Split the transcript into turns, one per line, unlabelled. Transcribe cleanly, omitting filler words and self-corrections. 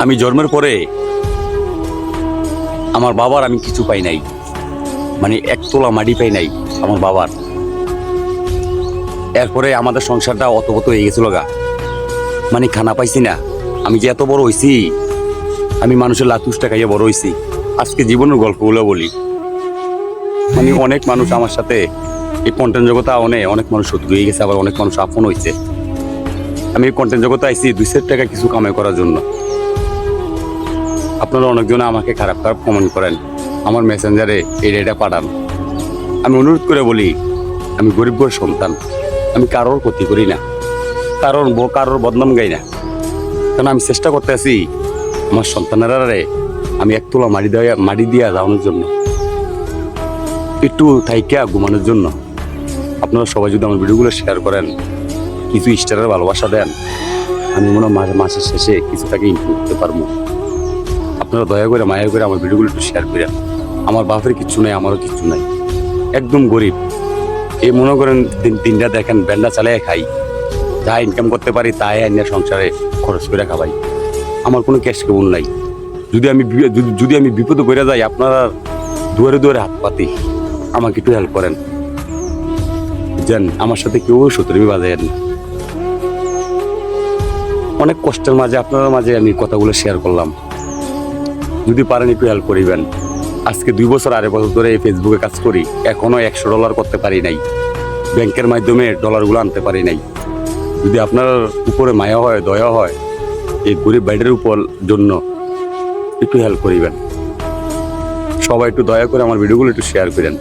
আমি জন্মের পরে আমার বাবার আমি কিছু পাই নাই, মানে এক তোলা মাটি পাই নাই আমার বাবার। এরপরে আমাদের সংসারটা অত হয়ে গেছিল গা, মানে খানা পাইছি না। আমি যে এত বড় হইছি, আমি মানুষের লাতুসটা খাইয়ে বড় হইছি। আজকে জীবনের গল্পগুলো বলি, মানে অনেক মানুষ আমার সাথে এই কন্টেন্ট জগতে অনেক মানুষ শত্রু হয়ে গেছে, আবার অনেক মানুষ আপন হয়েছে। আমি এই কন্টেন্ট জগতে আইছি 200 টাকা কিছু কামাই করার জন্য। আপনারা অনেকজন আমাকে খারাপ খারাপ কমেন্ট করেন, আমার মেসেঞ্জারে এটা পাঠান। আমি অনুরোধ করে বলি, আমি গরিব ঘরের সন্তান, আমি কারোর ক্ষতি করি না, কারোর বদনাম গাই না। কারণ আমি চেষ্টা করতে আছি আমার সন্তানেরা আমি এক তোলা মাটি দিয়া যাওয়ানোর জন্য, একটু থাইকা ঘুমানোর জন্য। আপনারা সবাই যদি আমার ভিডিওগুলো শেয়ার করেন, কিছু স্টারের ভালোবাসা দেন, আমি মনে হয় মাসের শেষে কিছু টাকা ইনকাম করতে পারবো। আপনারা দয়া করে মায়া করে আমার ভিডিওগুলো একটু শেয়ার করেন। আমার বাপের কিচ্ছু নাই, আমারও কিচ্ছু নাই, একদম গরিব। এই মনে করেন দিনটা দেখেন ব্যান্ডা চালিয়ে খাই, যা ইনকাম করতে পারি তাই আইনের সংসারে খরচ করে খাবাই। আমার কোনো ক্যাশ কেবল নাই। যদি আমি বিপদে পড়ে যাই, আপনারা দুয়ারে দুয়ারে হাত পাতি, আমাকে একটু হেল্প করেন। জান আমার সাথে কেউ শত্রুমি বাজায় না। অনেক কষ্টের মাঝে আপনার মাঝে আমি কথাগুলো শেয়ার করলাম, যদি পারেন একটু হেল্প করিবেন। আজকে 2 বছর 2.5 বছর ধরে এই ফেসবুকে কাজ করি, এখনো $100 করতে পারি নাই, ব্যাংকের মাধ্যমে ডলারগুলো আনতে পারি নাই। যদি আপনার উপরে মায়া হয়, দয়া হয়, এই গরিব বাইরের উপর জন্য একটু হেল্প করিবেন। সবাই একটু দয়া করে আমার ভিডিওগুলো একটু শেয়ার করেন।